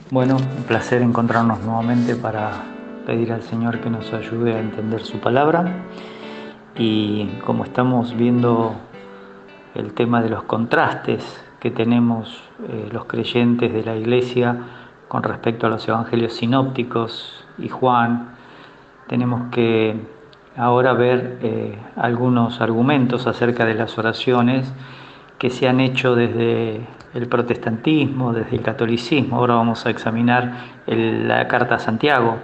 Bueno, un placer encontrarnos nuevamente para pedir al Señor que nos ayude a entender su palabra. Y como estamos viendo el tema de los contrastes que tenemos los creyentes de la Iglesia con respecto a los evangelios sinópticos y Juan, tenemos que ahora ver algunos argumentos acerca de las oraciones que se han hecho desde el protestantismo, desde el catolicismo. Ahora vamos a examinar la carta a Santiago,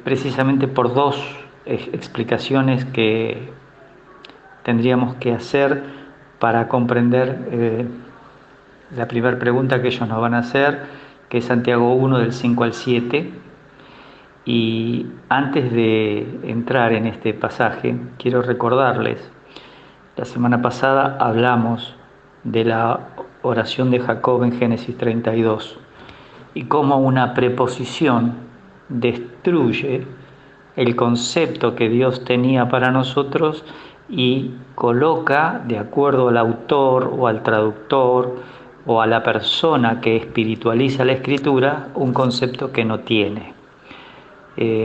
precisamente por dos explicaciones que tendríamos que hacer para comprender la primera pregunta que ellos nos van a hacer, que es Santiago 1 del 5 al 7. Y antes de entrar en este pasaje, quiero recordarles, la semana pasada hablamos de la oración de Jacob en Génesis 32 y cómo una preposición destruye el concepto que Dios tenía para nosotros y coloca, de acuerdo al autor o al traductor o a la persona que espiritualiza la escritura, un concepto que no tiene.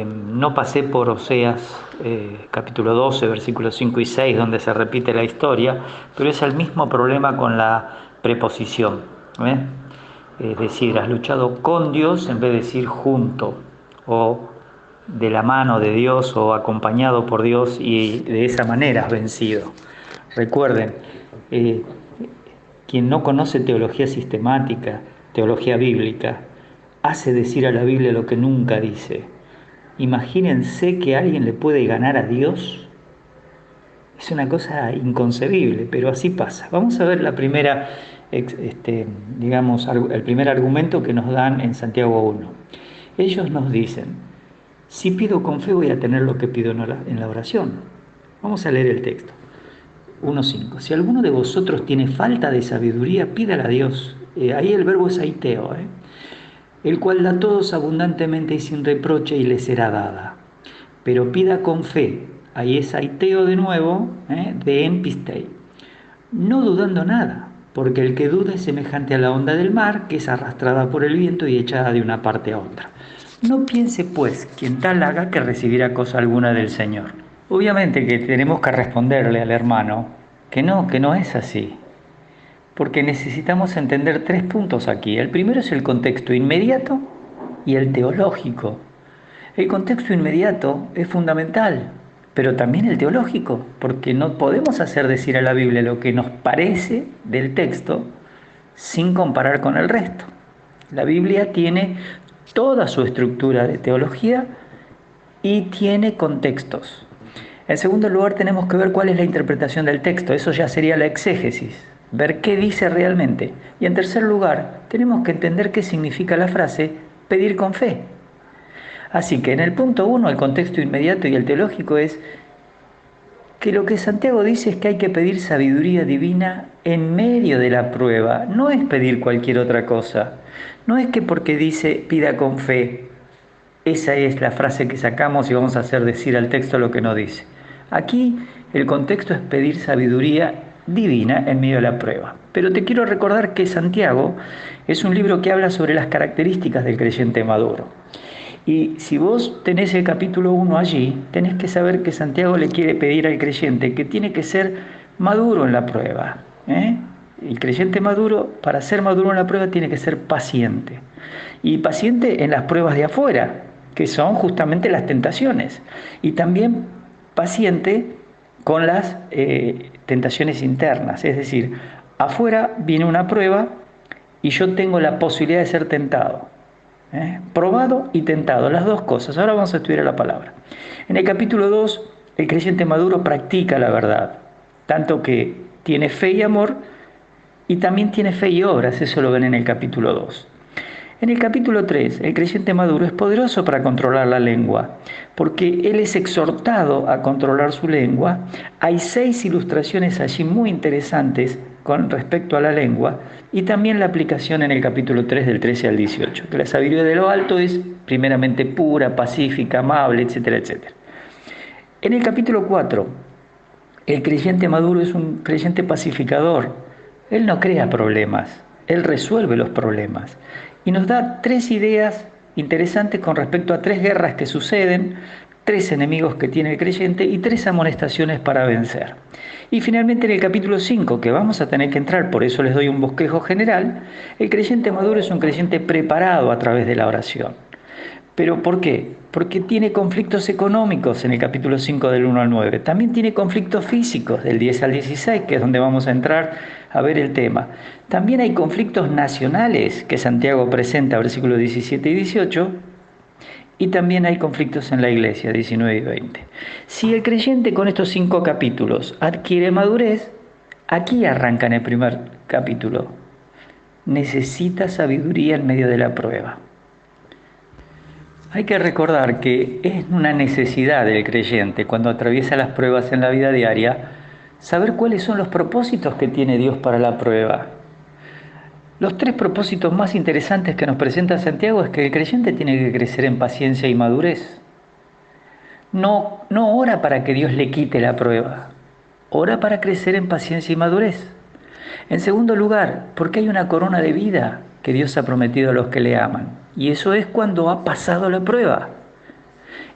No pasé por Oseas capítulo 12, versículos 5 y 6, donde se repite la historia, pero es el mismo problema con la preposición. Es decir, has luchado con Dios en vez de decir junto, o de la mano de Dios, o acompañado por Dios, y de esa manera has vencido. Recuerden, eh, quien no conoce teología sistemática, teología bíblica, hace decir a la Biblia lo que nunca dice. Imagínense que alguien le puede ganar a Dios. Es una cosa inconcebible, pero así pasa. Vamos a ver la primera, digamos, el primer argumento que nos dan en Santiago 1. Ellos nos dicen, si pido con fe voy a tener lo que pido en la oración. Vamos a leer el texto. 1.5. Si alguno de vosotros tiene falta de sabiduría, pídala a Dios. Ahí el verbo es aiteo, el cual da a todos abundantemente y sin reproche y le será dada. Pero pida con fe, ahí es aiteo de nuevo, de empistei, no dudando nada, porque el que duda es semejante a la onda del mar, que es arrastrada por el viento y echada de una parte a otra. No piense, pues, quien tal haga que recibirá cosa alguna del Señor. Obviamente que tenemos que responderle al hermano que no es así, porque necesitamos entender tres puntos aquí. El primero es el contexto inmediato y el teológico. El contexto inmediato es fundamental, pero también el teológico, porque no podemos hacer decir a la Biblia lo que nos parece del texto sin comparar con el resto. La Biblia tiene toda su estructura de teología y tiene contextos. En segundo lugar, tenemos que ver cuál es la interpretación del texto. Eso ya sería la exégesis, ver qué dice realmente. Y en tercer lugar, tenemos que entender qué significa la frase pedir con fe. Así que en el punto 1, el contexto inmediato y el teológico es que lo que Santiago dice es que hay que pedir sabiduría divina en medio de la prueba. No es pedir cualquier otra cosa. No es que porque dice pida con fe, esa es la frase que sacamos y vamos a hacer decir al texto lo que no dice. Aquí el contexto es pedir sabiduría divina en medio de la prueba. Pero te quiero recordar que Santiago es un libro que habla sobre las características del creyente maduro. Y si vos tenés el capítulo 1 allí, tenés que saber que Santiago le quiere pedir al creyente que tiene que ser maduro en la prueba. El creyente maduro, para ser maduro en la prueba, tiene que ser paciente. Y paciente en las pruebas de afuera, que son justamente las tentaciones. Y también paciente con las tentaciones internas. Es decir, afuera viene una prueba y yo tengo la posibilidad de ser tentado. Probado y tentado, las dos cosas. Ahora vamos a estudiar la palabra. En el capítulo 2, el creyente maduro practica la verdad, tanto que tiene fe y amor, y también tiene fe y obras, eso lo ven en el capítulo 2. En el capítulo 3, el creyente maduro es poderoso para controlar la lengua, porque él es exhortado a controlar su lengua. Hay 6 ilustraciones allí muy interesantes con respecto a la lengua, y también la aplicación en el capítulo 3 del 13 al 18, que la sabiduría de lo alto es primeramente pura, pacífica, amable, etcétera, etcétera. En el capítulo 4, el creyente maduro es un creyente pacificador. Él no crea problemas, él resuelve los problemas. y nos da 3 ideas interesantes con respecto a 3 guerras que suceden, 3 enemigos que tiene el creyente y 3 amonestaciones para vencer. Y finalmente en el capítulo 5, que vamos a tener que entrar, por eso les doy un bosquejo general, el creyente maduro es un creyente preparado a través de la oración. ¿Pero por qué? Porque tiene conflictos económicos en el capítulo 5 del 1 al 9. También tiene conflictos físicos del 10 al 16, que es donde vamos a entrar a ver el tema. También hay conflictos nacionales que Santiago presenta, versículos 17 y 18. Y también hay conflictos en la iglesia, 19 y 20. Si el creyente con estos 5 capítulos adquiere madurez, aquí arranca en el primer capítulo. Necesita sabiduría en medio de la prueba. Hay que recordar que es una necesidad del creyente cuando atraviesa las pruebas en la vida diaria, saber cuáles son los propósitos que tiene Dios para la prueba. Los 3 propósitos más interesantes que nos presenta Santiago es que el creyente tiene que crecer en paciencia y madurez. No ora para que Dios le quite la prueba, ora para crecer en paciencia y madurez. En segundo lugar, porque hay una corona de vida que Dios ha prometido a los que le aman, y eso es cuando ha pasado la prueba.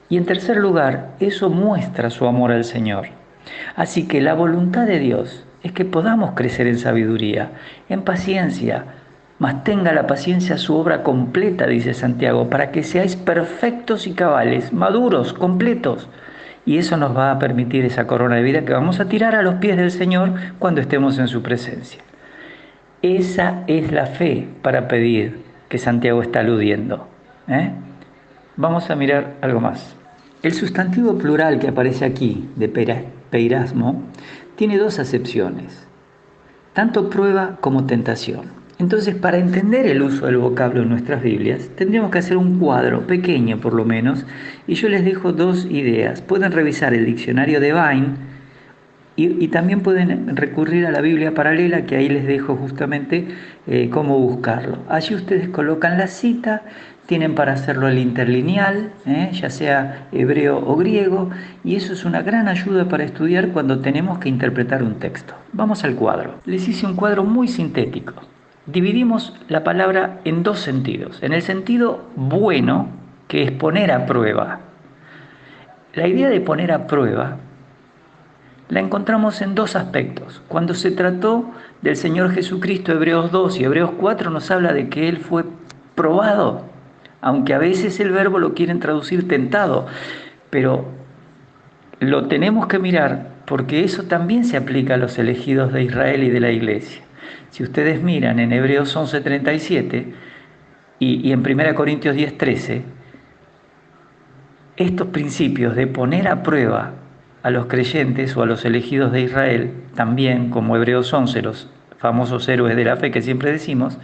Y en tercer lugar, eso muestra su amor al Señor. Así que la voluntad de Dios es que podamos crecer en sabiduría, en paciencia, mas tenga la paciencia su obra completa, dice Santiago, para que seáis perfectos y cabales, maduros, completos. Y eso nos va a permitir esa corona de vida que vamos a tirar a los pies del Señor cuando estemos en su presencia. Esa es la fe para pedir que Santiago está aludiendo. Vamos a mirar algo más. El sustantivo plural que aparece aquí, de peirasmo, tiene 2 acepciones, tanto prueba como tentación. Entonces, para entender el uso del vocablo en nuestras Biblias, tendríamos que hacer un cuadro, pequeño por lo menos, y yo les dejo 2 ideas. Pueden revisar el diccionario de Vine y también pueden recurrir a la Biblia paralela, que ahí les dejo justamente cómo buscarlo. Allí ustedes colocan la cita, tienen para hacerlo el interlineal, ya sea hebreo o griego, y eso es una gran ayuda para estudiar cuando tenemos que interpretar un texto. Vamos al cuadro. Les hice un cuadro muy sintético. Dividimos la palabra en 2 sentidos. En el sentido bueno, que es poner a prueba. La idea de poner a prueba la encontramos en 2 aspectos. Cuando se trató del Señor Jesucristo, Hebreos 2 y Hebreos 4 nos habla de que Él fue probado, aunque a veces el verbo lo quieren traducir tentado, pero lo tenemos que mirar porque eso también se aplica a los elegidos de Israel y de la iglesia. Si ustedes miran en Hebreos 11:37 y en 1 Corintios 10:13, estos principios de poner a prueba a los creyentes o a los elegidos de Israel, también como Hebreos 11, los famosos héroes de la fe que siempre decimos,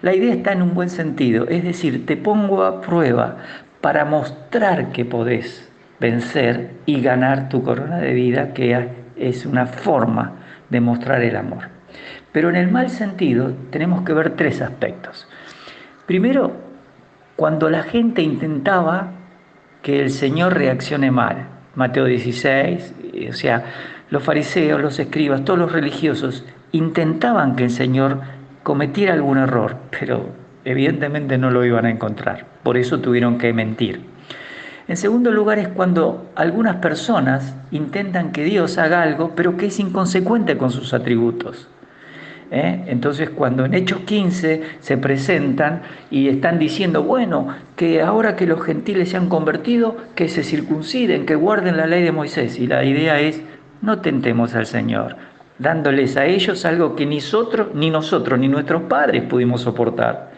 la idea está en un buen sentido, es decir, te pongo a prueba para mostrar que podés vencer y ganar tu corona de vida, que es una forma de mostrar el amor. Pero en el mal sentido tenemos que ver 3 aspectos. Primero, cuando la gente intentaba que el Señor reaccione mal. Mateo 16, o sea, los fariseos, los escribas, todos los religiosos intentaban que el Señor cometiera algún error, pero evidentemente no lo iban a encontrar. Por eso tuvieron que mentir. En segundo lugar es cuando algunas personas intentan que Dios haga algo, pero que es inconsecuente con sus atributos. Entonces cuando en Hechos 15 se presentan y están diciendo, bueno, que ahora que los gentiles se han convertido, que se circunciden, que guarden la ley de Moisés. Y la idea es, no tentemos al Señor, dándoles a ellos algo que ni nosotros, ni nuestros padres pudimos soportar.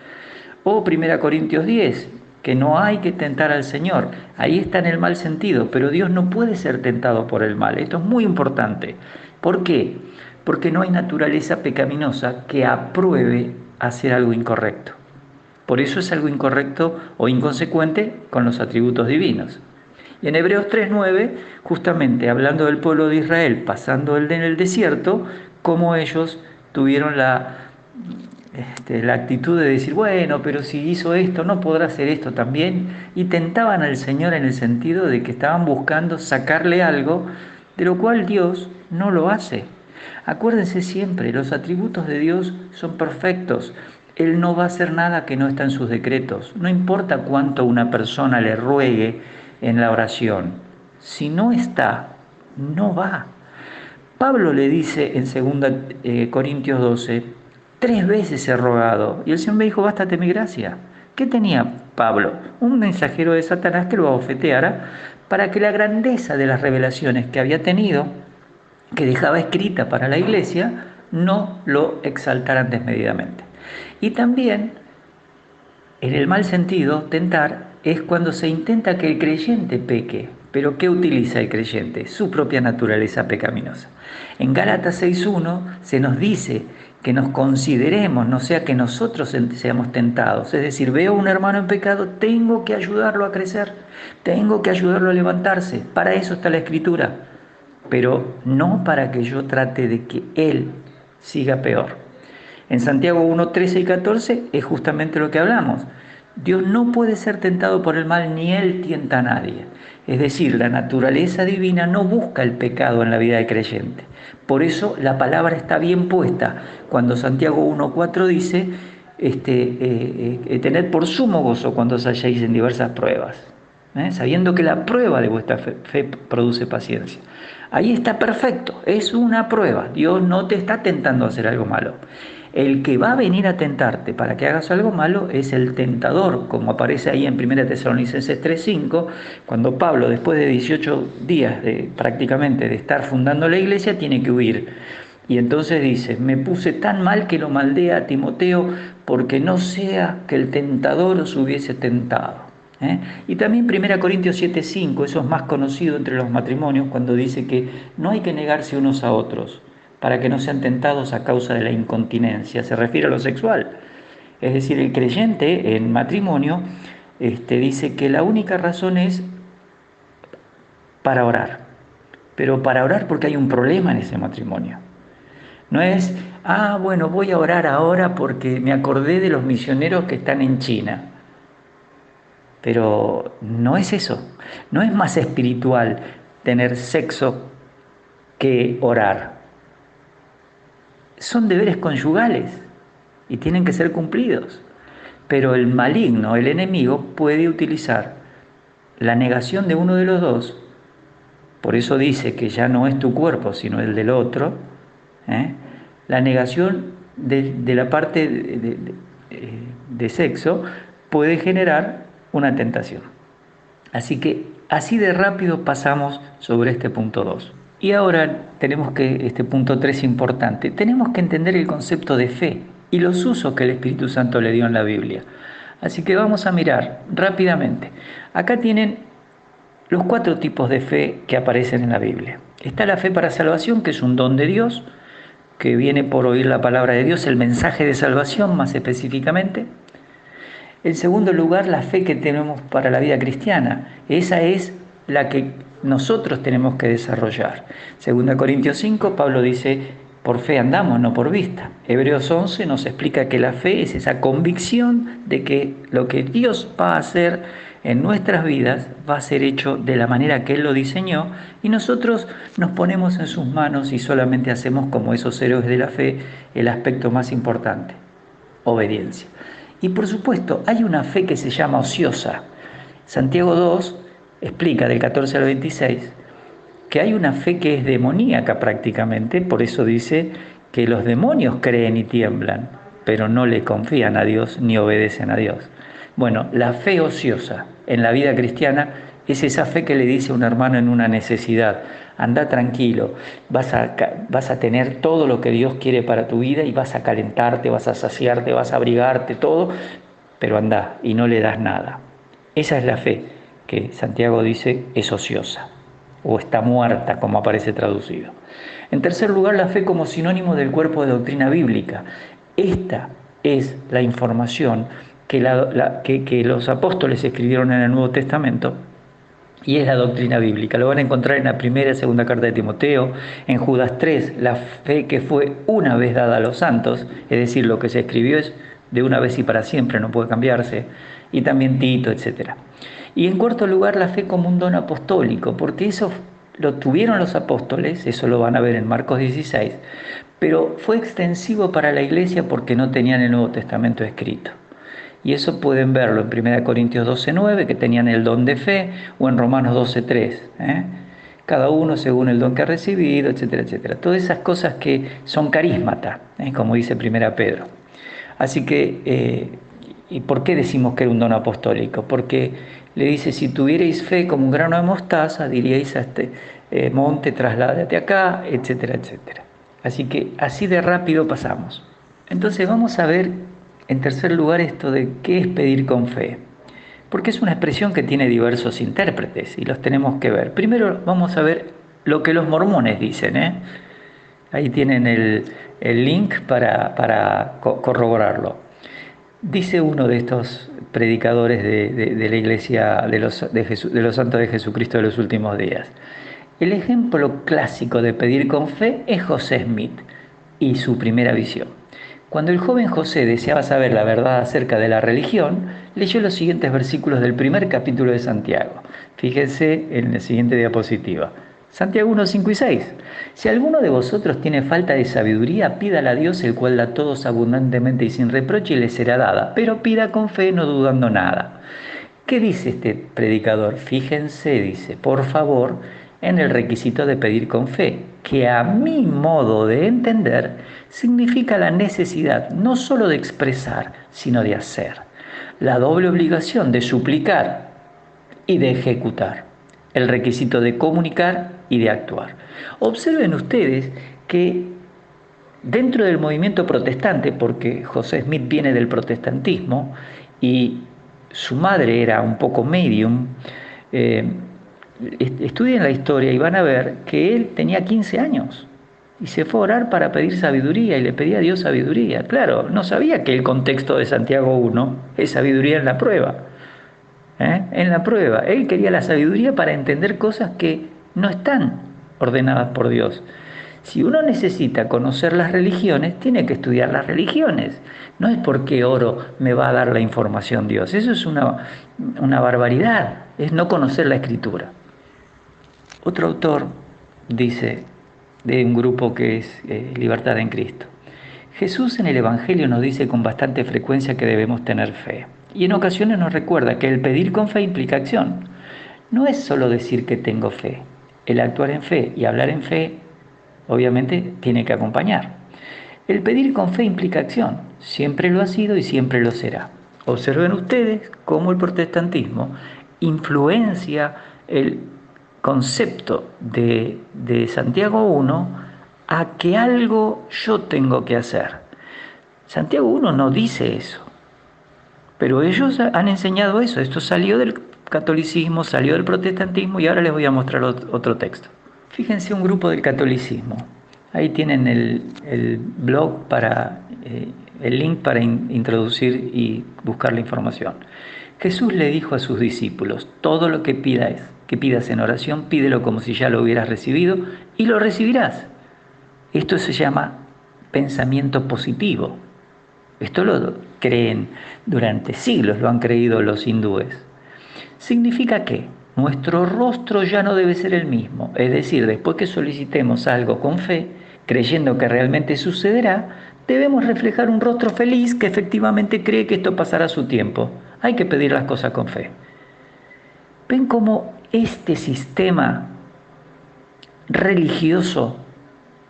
O 1 Corintios 10, que no hay que tentar al Señor. Ahí está en el mal sentido, pero Dios no puede ser tentado por el mal. Esto es muy importante. ¿Por qué? Porque no hay naturaleza pecaminosa que apruebe hacer algo incorrecto. Por eso es algo incorrecto o inconsecuente con los atributos divinos. Y en Hebreos 3:9, justamente hablando del pueblo de Israel pasando en el desierto, cómo ellos tuvieron la actitud de decir, bueno, pero si hizo esto, no podrá hacer esto también, y tentaban al Señor en el sentido de que estaban buscando sacarle algo, de lo cual Dios no lo hace. Acuérdense siempre, los atributos de Dios son perfectos. Él no va a hacer nada que no está en sus decretos. No importa cuánto una persona le ruegue en la oración. Si no está, no va. Pablo le dice en 2 Corintios 12, 3 veces he rogado. Y el Señor me dijo, bástate mi gracia. ¿Qué tenía Pablo? Un mensajero de Satanás que lo abofeteara para que la grandeza de las revelaciones que había tenido, que dejaba escrita para la iglesia, no lo exaltaran desmedidamente. Y también, en el mal sentido, tentar es cuando se intenta que el creyente peque. Pero ¿qué utiliza el creyente? Su propia naturaleza pecaminosa. En Gálatas 6.1 se nos dice que nos consideremos, no sea que nosotros seamos tentados. Es decir, veo a un hermano en pecado, tengo que ayudarlo a crecer, tengo que ayudarlo a levantarse. Para eso está la Escritura, pero no para que yo trate de que él siga peor. En Santiago 1, 13 y 14 es justamente lo que hablamos. Dios no puede ser tentado por el mal, ni Él tienta a nadie. Es decir, la naturaleza divina no busca el pecado en la vida del creyente. Por eso la palabra está bien puesta. Cuando Santiago 1, 4 dice, tened por sumo gozo cuando os halléis en diversas pruebas, sabiendo que la prueba de vuestra fe produce paciencia. Ahí está perfecto, es una prueba. Dios no te está tentando a hacer algo malo. El que va a venir a tentarte para que hagas algo malo es el tentador, como aparece ahí en 1 Tesalonicenses 3:5, cuando Pablo, después de 18 días prácticamente de estar fundando la iglesia, tiene que huir. Y entonces dice, me puse tan mal que lo maldé a Timoteo porque no sea que el tentador os hubiese tentado. Y también 1 Corintios 7:5, eso es más conocido entre los matrimonios, cuando dice que no hay que negarse unos a otros para que no sean tentados a causa de la incontinencia. Se refiere a lo sexual. Es decir, el creyente en matrimonio dice que la única razón es para orar, pero para orar porque hay un problema en ese matrimonio. No es, bueno, voy a orar ahora porque me acordé de los misioneros que están en China. Pero no es eso, no es más espiritual tener sexo que orar. Son deberes conyugales y tienen que ser cumplidos. Pero el maligno, el enemigo, puede utilizar la negación de uno de los dos, por eso dice que ya no es tu cuerpo, sino el del otro, la negación de la parte de sexo puede generar una tentación. Así que así de rápido pasamos sobre este punto 2. Y ahora tenemos que, este punto 3 es importante, tenemos que entender el concepto de fe y los usos que el Espíritu Santo le dio en la Biblia. Así que vamos a mirar rápidamente. Acá tienen los 4 tipos de fe que aparecen en la Biblia. Está la fe para salvación, que es un don de Dios, que viene por oír la palabra de Dios, el mensaje de salvación más específicamente. En segundo lugar, la fe que tenemos para la vida cristiana. Esa es la que nosotros tenemos que desarrollar. 2 Corintios 5, Pablo dice, por fe andamos, no por vista. Hebreos 11 nos explica que la fe es esa convicción de que lo que Dios va a hacer en nuestras vidas va a ser hecho de la manera que Él lo diseñó y nosotros nos ponemos en sus manos y solamente hacemos como esos héroes de la fe el aspecto más importante, obediencia. Y por supuesto, hay una fe que se llama ociosa. Santiago 2 explica del 14 al 26 que hay una fe que es demoníaca prácticamente, por eso dice que los demonios creen y tiemblan, pero no le confían a Dios ni obedecen a Dios. Bueno, la fe ociosa en la vida cristiana es esa fe que le dice a un hermano en una necesidad, anda tranquilo, vas a tener todo lo que Dios quiere para tu vida y vas a calentarte, vas a saciarte, vas a abrigarte, todo, pero anda y no le das nada. Esa es la fe que Santiago dice es ociosa o está muerta, como aparece traducido. En tercer lugar, la fe como sinónimo del cuerpo de doctrina bíblica. Esta es la información que los apóstoles escribieron en el Nuevo Testamento y es la doctrina bíblica. Lo van a encontrar en la primera y segunda carta de Timoteo, en Judas 3, la fe que fue una vez dada a los santos, es decir, lo que se escribió es de una vez y para siempre, no puede cambiarse, y también Tito, etc. Y en cuarto lugar, la fe como un don apostólico, porque eso lo tuvieron los apóstoles, eso lo van a ver en Marcos 16, pero fue extensivo para la iglesia porque no tenían el Nuevo Testamento escrito. Y eso pueden verlo en 1 Corintios 12:9, que tenían el don de fe, o en Romanos 12:3. Cada uno según el don que ha recibido, etcétera, etcétera. Todas esas cosas que son carismata, como dice 1 Pedro. Así que, ¿y por qué decimos que era un don apostólico? Porque le dice, si tuvierais fe como un grano de mostaza, diríais a este monte, trasládate acá, etcétera, etcétera. Así que así de rápido pasamos. Entonces vamos a ver, en tercer lugar, esto de qué es pedir con fe. Porque es una expresión que tiene diversos intérpretes y los tenemos que ver. Primero vamos a ver lo que los mormones dicen. Ahí tienen el link para corroborarlo. Dice uno de estos predicadores de la iglesia de los santos de Jesucristo de los últimos días. El ejemplo clásico de pedir con fe es José Smith y su primera visión. Cuando el joven José deseaba saber la verdad acerca de la religión, leyó los siguientes versículos del primer capítulo de Santiago. Fíjense en la siguiente diapositiva. Santiago 1, 5 y 6. Si alguno de vosotros tiene falta de sabiduría, pídala a Dios, el cual da a todos abundantemente y sin reproche, y le será dada. Pero pida con fe, no dudando nada. ¿Qué dice este predicador? Fíjense, dice, por favor, en el requisito de pedir con fe, que a mi modo de entender significa la necesidad no solo de expresar, sino de hacer. La doble obligación de suplicar y de ejecutar. El requisito de comunicar y de actuar. Observen ustedes que dentro del movimiento protestante, porque José Smith viene del protestantismo y su madre era un poco medium, estudien la historia y van a ver que él tenía 15 años y se fue a orar para pedir sabiduría y le pedía a Dios sabiduría. Claro, no sabía que el contexto de Santiago 1 es sabiduría en la prueba. En la prueba, él quería la sabiduría para entender cosas que no están ordenadas por Dios. Si uno necesita conocer las religiones, tiene que estudiar las religiones. No es porque oro me va a dar la información Dios. Eso es una barbaridad, es no conocer la Escritura. Otro autor dice, de un grupo que es Libertad en Cristo: Jesús en el Evangelio nos dice con bastante frecuencia que debemos tener fe. Y en ocasiones nos recuerda que el pedir con fe implica acción. No es solo decir que tengo fe. El actuar en fe y hablar en fe, obviamente, tiene que acompañar. El pedir con fe implica acción. Siempre lo ha sido y siempre lo será. Observen ustedes cómo el protestantismo influencia el concepto de Santiago 1 a que algo yo tengo que hacer. Santiago 1 no dice eso, pero ellos han enseñado eso. Esto salió del catolicismo, salió del protestantismo, y ahora les voy a mostrar otro texto. Fíjense un grupo del catolicismo. Ahí tienen el blog el link para introducir y buscar la información. Jesús le dijo a sus discípulos: todo lo que pidas en oración, pídelo como si ya lo hubieras recibido y lo recibirás. Esto se llama pensamiento positivo. Esto lo creen durante siglos, lo han creído los hindúes. Significa que nuestro rostro ya no debe ser el mismo. Es decir, después que solicitemos algo con fe, creyendo que realmente sucederá, debemos reflejar un rostro feliz que efectivamente cree que esto pasará a su tiempo. Hay que pedir las cosas con fe. ¿Ven cómo este sistema religioso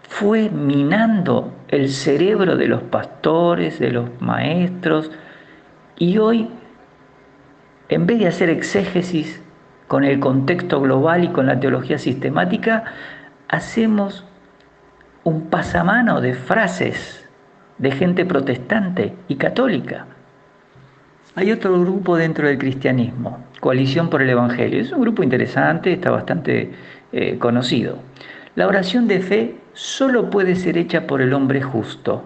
fue minando el cerebro de los pastores, de los maestros, y hoy, en vez de hacer exégesis con el contexto global y con la teología sistemática, hacemos un pasamano de frases de gente protestante y católica? Hay otro grupo dentro del cristianismo, Coalición por el Evangelio. Es un grupo interesante, está bastante conocido. La oración de fe solo puede ser hecha por el hombre justo,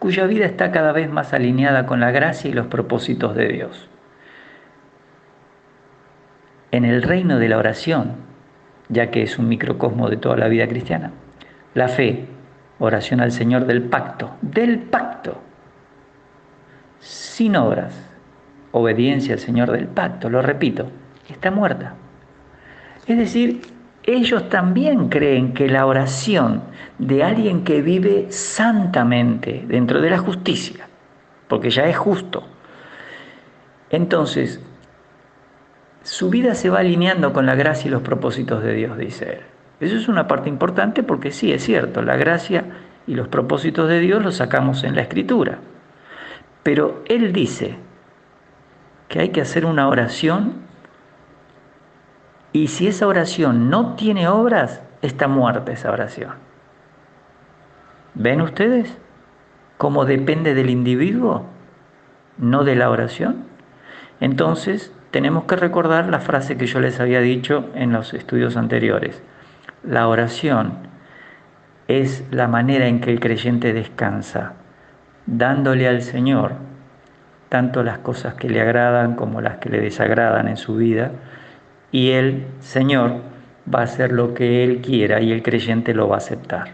cuya vida está cada vez más alineada con la gracia y los propósitos de Dios. En el reino de la oración, ya que es un microcosmo de toda la vida cristiana, la fe, oración al Señor del pacto, sin obras, obediencia al Señor del pacto, lo repito, está muerta. Es decir, ellos también creen que la oración de alguien que vive santamente dentro de la justicia, porque ya es justo, entonces su vida se va alineando con la gracia y los propósitos de Dios, dice él. Eso es una parte importante porque sí, es cierto, la gracia y los propósitos de Dios los sacamos en la Escritura. Pero él dice que hay que hacer una oración y si esa oración no tiene obras, está muerta esa oración. ¿Ven ustedes cómo depende del individuo, no de la oración? Entonces, tenemos que recordar la frase que yo les había dicho en los estudios anteriores. La oración es la manera en que el creyente descansa, dándole al Señor tanto las cosas que le agradan como las que le desagradan en su vida, y el Señor va a hacer lo que Él quiera y el creyente lo va a aceptar.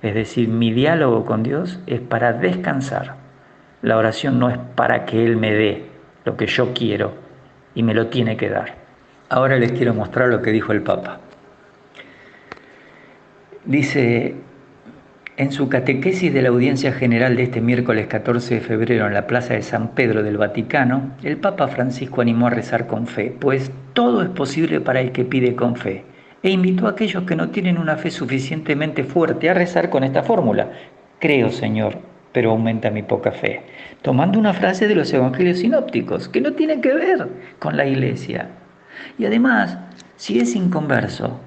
Es decir, mi diálogo con Dios es para descansar. La oración no es para que Él me dé lo que yo quiero y me lo tiene que dar. Ahora les quiero mostrar lo que dijo el Papa. Dice, en su catequesis de la audiencia general de este miércoles 14 de febrero en la Plaza de San Pedro del Vaticano, el Papa Francisco animó a rezar con fe, pues todo es posible para el que pide con fe, e invitó a aquellos que no tienen una fe suficientemente fuerte a rezar con esta fórmula: creo, Señor, pero aumenta mi poca fe, tomando una frase de los evangelios sinópticos, que no tiene que ver con la Iglesia. Y además, si es inconverso,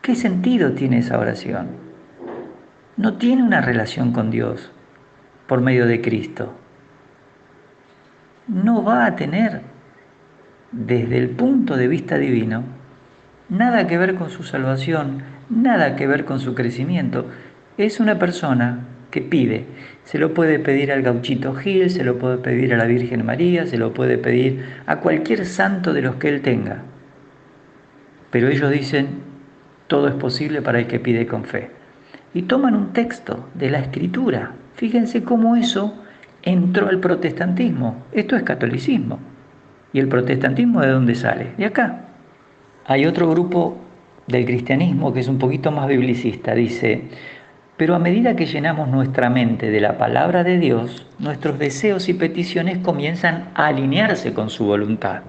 ¿qué sentido tiene esa oración? No tiene una relación con Dios por medio de Cristo. No va a tener, desde el punto de vista divino, nada que ver con su salvación, nada que ver con su crecimiento. Es una persona que pide. Se lo puede pedir al gauchito Gil, se lo puede pedir a la Virgen María, se lo puede pedir a cualquier santo de los que él tenga. Pero ellos dicen, todo es posible para el que pide con fe. Y toman un texto de la Escritura. Fíjense cómo eso entró al protestantismo. Esto es catolicismo. ¿Y el protestantismo de dónde sale? De acá. Hay otro grupo del cristianismo que es un poquito más biblicista. Dice, pero a medida que llenamos nuestra mente de la palabra de Dios, nuestros deseos y peticiones comienzan a alinearse con su voluntad.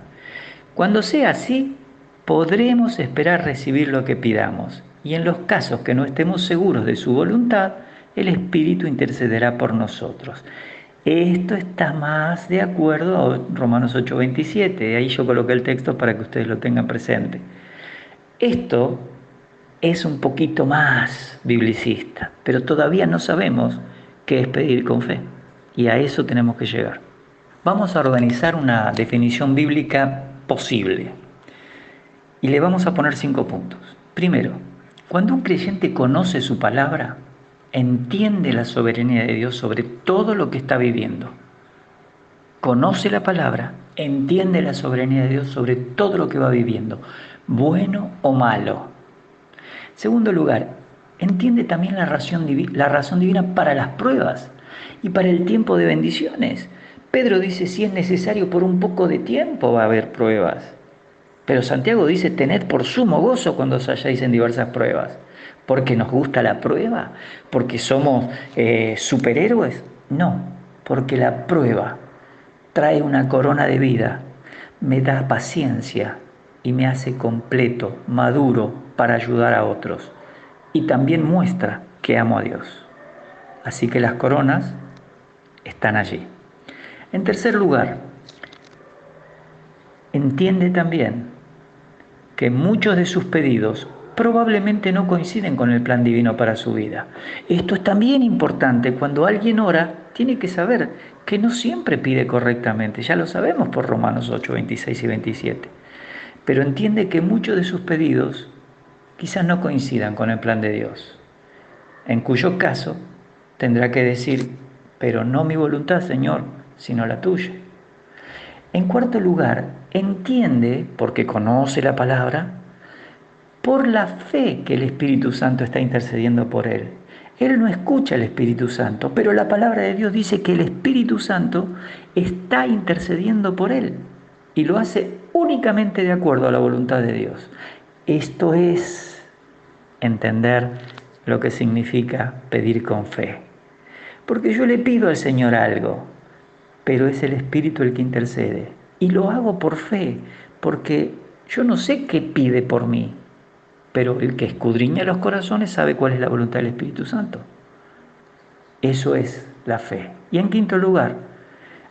Cuando sea así, podremos esperar recibir lo que pidamos, y en los casos que no estemos seguros de su voluntad, el Espíritu intercederá por nosotros. Esto está más de acuerdo a Romanos 8:27, ahí yo coloqué el texto para que ustedes lo tengan presente. Esto es un poquito más biblicista, pero todavía no sabemos qué es pedir con fe, y a eso tenemos que llegar. Vamos a organizar una definición bíblica posible. Y le vamos a poner 5 puntos. Primero, cuando un creyente conoce su palabra, entiende la soberanía de Dios sobre todo lo que está viviendo. Conoce la palabra, entiende la soberanía de Dios sobre todo lo que va viviendo, bueno o malo. Segundo lugar, entiende también la razón divina para las pruebas y para el tiempo de bendiciones. Pedro dice, si es necesario por un poco de tiempo va a haber pruebas. Pero Santiago dice, tened por sumo gozo cuando os halláis en diversas pruebas. ¿Porque nos gusta la prueba? ¿Porque somos superhéroes? No, porque la prueba trae una corona de vida, me da paciencia y me hace completo, maduro para ayudar a otros. Y también muestra que amo a Dios. Así que las coronas están allí. En tercer lugar, entiende también que muchos de sus pedidos probablemente no coinciden con el plan divino para su vida. Esto es también importante. Cuando alguien ora, tiene que saber que no siempre pide correctamente. Ya lo sabemos por Romanos 8, 26 y 27. Pero entiende que muchos de sus pedidos quizás no coincidan con el plan de Dios. En cuyo caso tendrá que decir, pero no mi voluntad, Señor, sino la tuya. En cuarto lugar, entiende, porque conoce la palabra, por la fe que el Espíritu Santo está intercediendo por él. Él no escucha al Espíritu Santo, pero la palabra de Dios dice que el Espíritu Santo está intercediendo por él y lo hace únicamente de acuerdo a la voluntad de Dios. Esto es entender lo que significa pedir con fe. Porque yo le pido al Señor algo, pero es el Espíritu el que intercede. Y lo hago por fe, porque yo no sé qué pide por mí, pero el que escudriña los corazones sabe cuál es la voluntad del Espíritu Santo. Eso es la fe. Y en quinto lugar,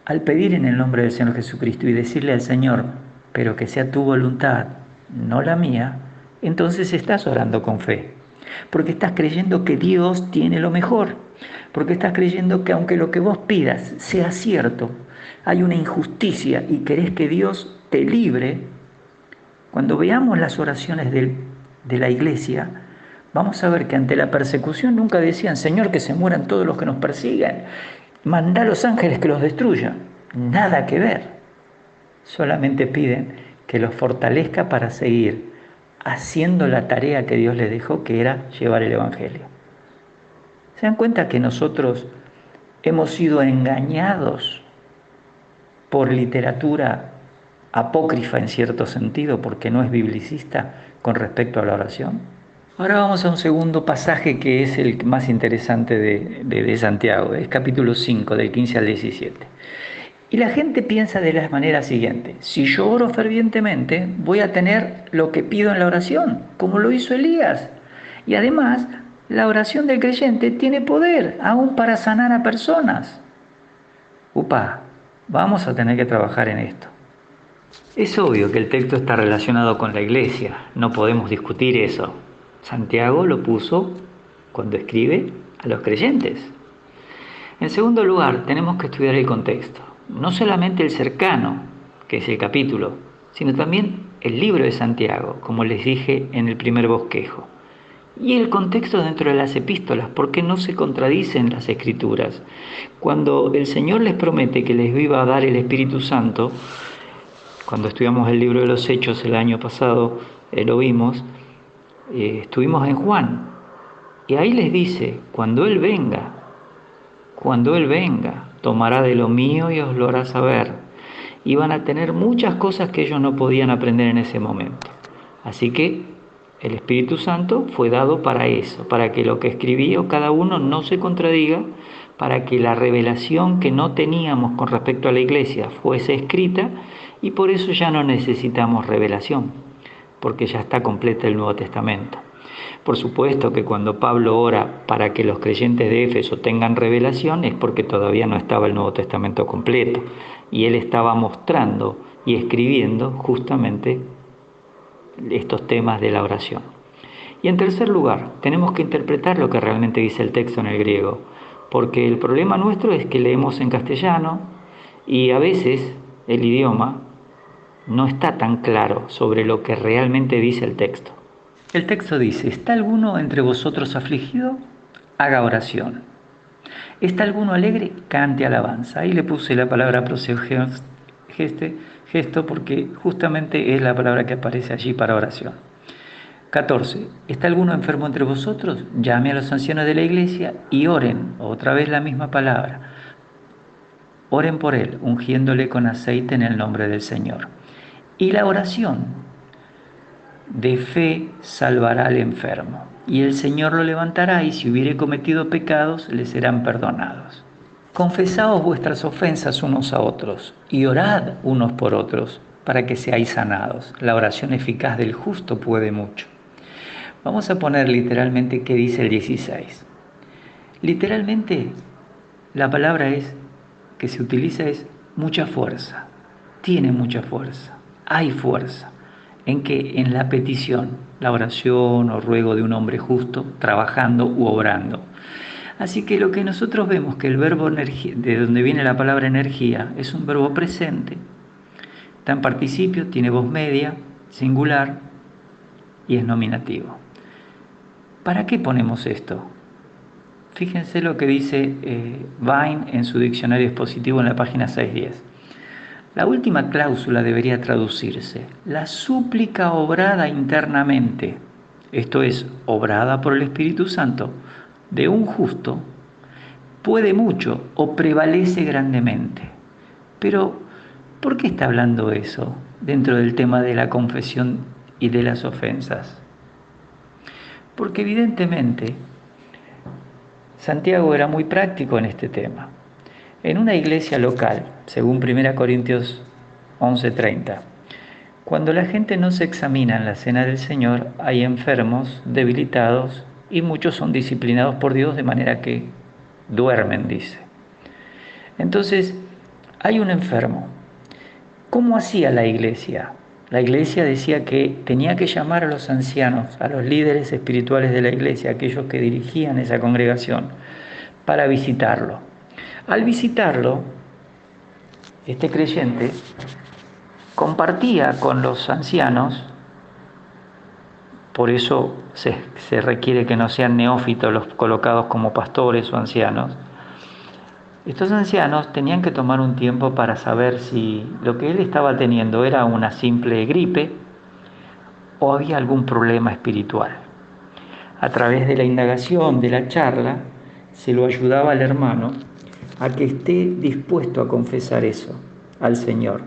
al pedir en el nombre del Señor Jesucristo y decirle al Señor, pero que sea tu voluntad, no la mía, entonces estás orando con fe. Porque estás creyendo que Dios tiene lo mejor. Porque estás creyendo que aunque lo que vos pidas sea cierto, hay una injusticia y querés que Dios te libre. Cuando veamos las oraciones de la iglesia, vamos a ver que ante la persecución nunca decían, Señor, que se mueran todos los que nos persigan, manda a los ángeles que los destruyan. Nada que ver. Solamente piden que los fortalezca para seguir haciendo la tarea que Dios les dejó, que era llevar el Evangelio. ¿Se dan cuenta que nosotros hemos sido engañados por literatura apócrifa en cierto sentido, porque no es biblicista con respecto a la oración? Ahora vamos a un segundo pasaje que es el más interesante de Santiago, es capítulo 5, del 15 al 17. Y la gente piensa de la manera siguiente: si yo oro fervientemente, voy a tener lo que pido en la oración, como lo hizo Elías. Y además, la oración del creyente tiene poder, aún para sanar a personas. Upa, vamos a tener que trabajar en esto. Es obvio que el texto está relacionado con la iglesia, no podemos discutir eso. Santiago lo puso cuando escribe a los creyentes. En segundo lugar, tenemos que estudiar el contexto, no solamente el cercano, que es el capítulo, sino también el libro de Santiago, como les dije en el primer bosquejo, y el contexto dentro de las epístolas, porque no se contradicen las escrituras. Cuando el Señor les promete que les iba a dar el Espíritu Santo, cuando estudiamos el libro de los Hechos el año pasado, lo vimos, estuvimos en Juan, y ahí les dice, cuando Él venga, tomará de lo mío y os lo hará saber. Y van a tener muchas cosas que ellos no podían aprender en ese momento. Así que el Espíritu Santo fue dado para eso, para que lo que escribía cada uno no se contradiga, para que la revelación que no teníamos con respecto a la iglesia fuese escrita, y por eso ya no necesitamos revelación, porque ya está completa el Nuevo Testamento. Por supuesto que cuando Pablo ora para que los creyentes de Éfeso tengan revelación es porque todavía no estaba el Nuevo Testamento completo y él estaba mostrando y escribiendo justamente estos temas de la oración. Y en tercer lugar, tenemos que interpretar lo que realmente dice el texto en el griego, porque el problema nuestro es que leemos en castellano y a veces el idioma no está tan claro sobre lo que realmente dice el texto. El texto dice, ¿está alguno entre vosotros afligido? Haga oración. ¿Está alguno alegre? Cante alabanza. Ahí le puse la palabra gesto porque justamente es la palabra que aparece allí para oración. 14. ¿Está alguno enfermo entre vosotros? Llame a los ancianos de la iglesia y oren. Otra vez la misma palabra. Oren por él, ungiéndole con aceite en el nombre del Señor. Y la oración de fe salvará al enfermo, y el Señor lo levantará, y si hubiere cometido pecados, le serán perdonados. Confesaos vuestras ofensas unos a otros, y orad unos por otros, para que seáis sanados. La oración eficaz del justo puede mucho. Vamos a poner literalmente qué dice el 16. Literalmente, la palabra que se utiliza es mucha fuerza. Tiene mucha fuerza. Hay fuerza. ¿En qué? En la petición, la oración o ruego de un hombre justo, trabajando u obrando. Así que lo que nosotros vemos que el verbo energía, de donde viene la palabra energía, es un verbo presente, está en participio, tiene voz media, singular y es nominativo. ¿Para qué ponemos esto? Fíjense lo que dice Vine en su diccionario expositivo en la página 610. La última cláusula debería traducirse: la súplica obrada internamente, esto es, obrada por el Espíritu Santo, de un justo, puede mucho o prevalece grandemente. Pero, ¿por qué está hablando eso dentro del tema de la confesión y de las ofensas. Porque evidentemente Santiago era muy práctico en este tema. En una iglesia local, según 1 Corintios 11:30, cuando la gente no se examina en la cena del Señor, hay enfermos, debilitados y muchos son disciplinados por Dios de manera que duermen, dice. Entonces, hay un enfermo. ¿Cómo hacía la iglesia? La iglesia decía que tenía que llamar a los ancianos, a los líderes espirituales de la iglesia, aquellos que dirigían esa congregación, para visitarlo. Al visitarlo, este creyente compartía con los ancianos, por eso se requiere que no sean neófitos los colocados como pastores o ancianos. Estos ancianos tenían que tomar un tiempo para saber si lo que él estaba teniendo era una simple gripe o había algún problema espiritual. A través de la indagación, de la charla, se lo ayudaba al hermano a que esté dispuesto a confesar eso al Señor.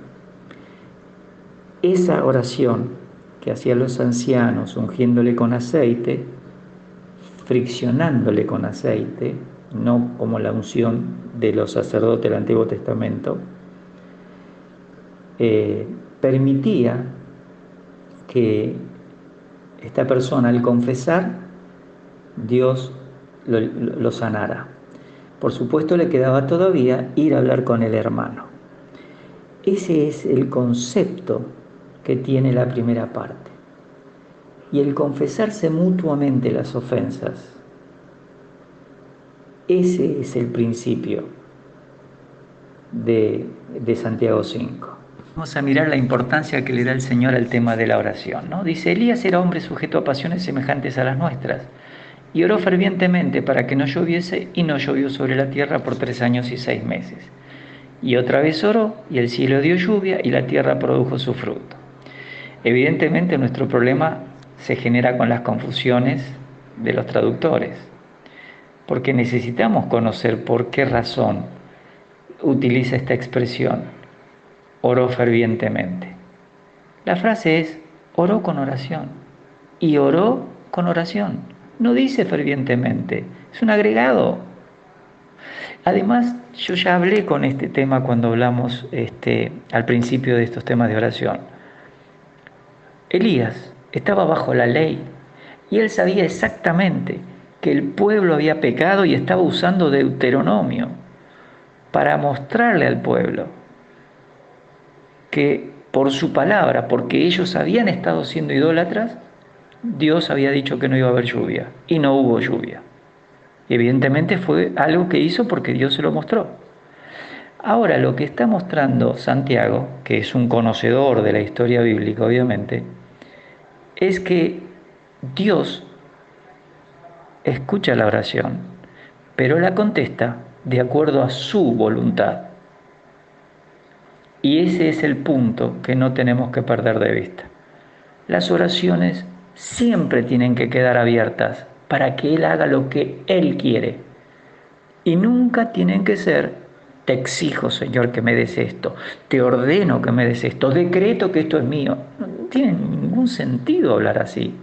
Esa oración que hacían los ancianos, ungiéndole con aceite, friccionándole con aceite, no como la unción de los sacerdotes del Antiguo Testamento, permitía que esta persona, al confesar, Dios lo sanara. Por supuesto, le quedaba todavía ir a hablar con el hermano. Ese es el concepto que tiene la primera parte. Y el confesarse mutuamente las ofensas, ese es el principio de Santiago 5. Vamos a mirar la importancia que le da el Señor al tema de la oración, ¿no? Dice, Elías era hombre sujeto a pasiones semejantes a las nuestras, y oró fervientemente para que no lloviese, y no llovió sobre la tierra por 3 años y 6 meses. Y otra vez oró, y el cielo dio lluvia, y la tierra produjo su fruto. Evidentemente nuestro problema se genera con las confusiones de los traductores, porque necesitamos conocer por qué razón utiliza esta expresión, oró fervientemente. La frase es, oró con oración, y oró con oración. No dice fervientemente, es un agregado. Además, yo ya hablé con este tema cuando hablamos al principio de estos temas de oración. Elías estaba bajo la ley y él sabía exactamente que el pueblo había pecado y estaba usando Deuteronomio para mostrarle al pueblo que por su palabra, porque ellos habían estado siendo idólatras, Dios había dicho que no iba a haber lluvia y no hubo lluvia. Evidentemente fue algo que hizo porque Dios se lo mostró. Ahora, lo que está mostrando Santiago, que es un conocedor de la historia bíblica, obviamente, es que Dios escucha la oración, pero la contesta de acuerdo a su voluntad. Y ese es el punto que no tenemos que perder de vista. Las oraciones siempre tienen que quedar abiertas para que Él haga lo que Él quiere. Y nunca tienen que ser, te exijo, Señor, que me des esto, te ordeno que me des esto, decreto que esto es mío. No tiene ningún sentido hablar así.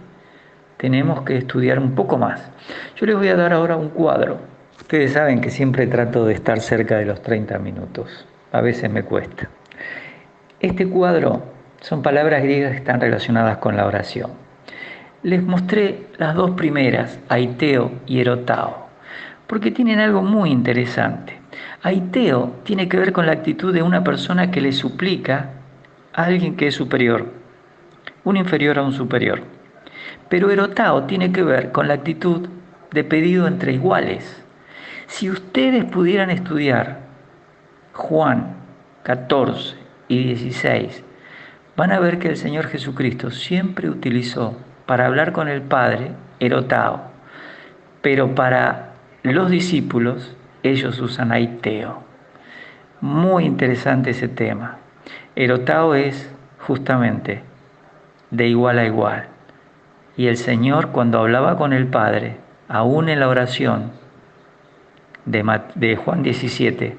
Tenemos que estudiar un poco más. Yo les voy a dar ahora un cuadro. Ustedes saben que siempre trato de estar cerca de los 30 minutos. A veces me cuesta. Este cuadro son palabras griegas que están relacionadas con la oración. Les mostré las dos primeras, aiteo y erotao, porque tienen algo muy interesante. Aiteo tiene que ver con la actitud de una persona que le suplica a alguien que es superior, un inferior a un superior. Pero erotao tiene que ver con la actitud de pedido entre iguales. Si ustedes pudieran estudiar Juan 14 y 16, van a ver que el Señor Jesucristo siempre utilizó para hablar con el Padre erotao, pero para los discípulos ellos usan aiteo. Muy interesante ese tema. Erotao es justamente de igual a igual. Y el Señor, cuando hablaba con el Padre, aún en la oración de Juan 17,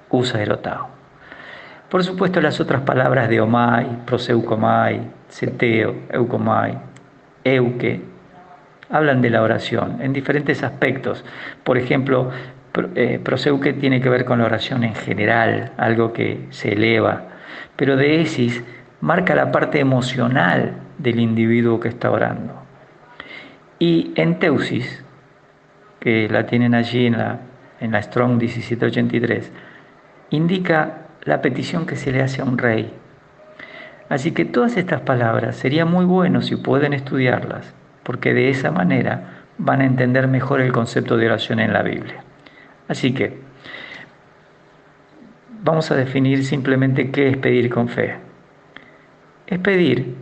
usa erotao. Por supuesto, las otras palabras de omai, proseukomai, seteo, eukomai, euke, hablan de la oración en diferentes aspectos. Por ejemplo, proseuke tiene que ver con la oración en general, algo que se eleva, pero deesis marca la parte emocional del individuo que está orando. Y enteusis, que la tienen allí en la Strong 1783, indica la petición que se le hace a un rey. Así que todas estas palabras sería muy bueno si pueden estudiarlas, porque de esa manera van a entender mejor el concepto de oración en la Biblia. Así que vamos a definir simplemente qué es pedir con fe. Es pedir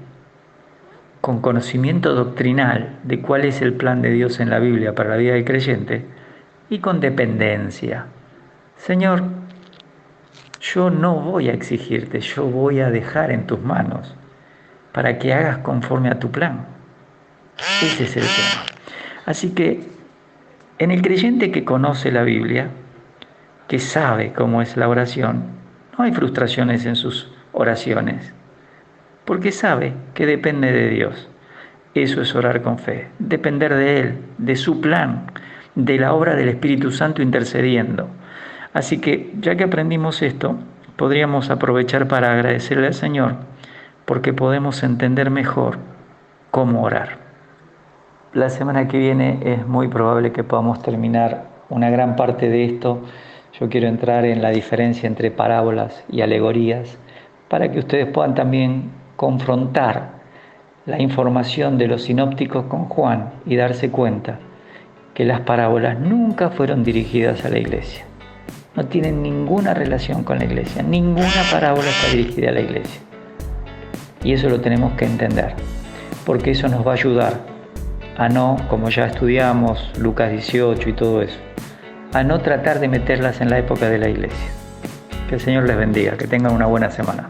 con conocimiento doctrinal de cuál es el plan de Dios en la Biblia para la vida del creyente y con dependencia. Señor, yo no voy a exigirte, yo voy a dejar en tus manos para que hagas conforme a tu plan. Ese es el tema. Así que en el creyente que conoce la Biblia, que sabe cómo es la oración, no hay frustraciones en sus oraciones, porque sabe que depende de Dios. Eso es orar con fe, depender de Él, de su plan, de la obra del Espíritu Santo intercediendo. Así que, ya que aprendimos esto, podríamos aprovechar para agradecerle al Señor porque podemos entender mejor cómo orar. La semana que viene es muy probable que podamos terminar una gran parte de esto. Yo quiero entrar en la diferencia entre parábolas y alegorías para que ustedes puedan también confrontar la información de los sinópticos con Juan y darse cuenta que las parábolas nunca fueron dirigidas a la iglesia. No tienen ninguna relación con la iglesia, ninguna parábola está dirigida a la iglesia. Y eso lo tenemos que entender, porque eso nos va a ayudar a no, como ya estudiamos, Lucas 18 y todo eso, a no tratar de meterlas en la época de la iglesia. Que el Señor les bendiga, que tengan una buena semana.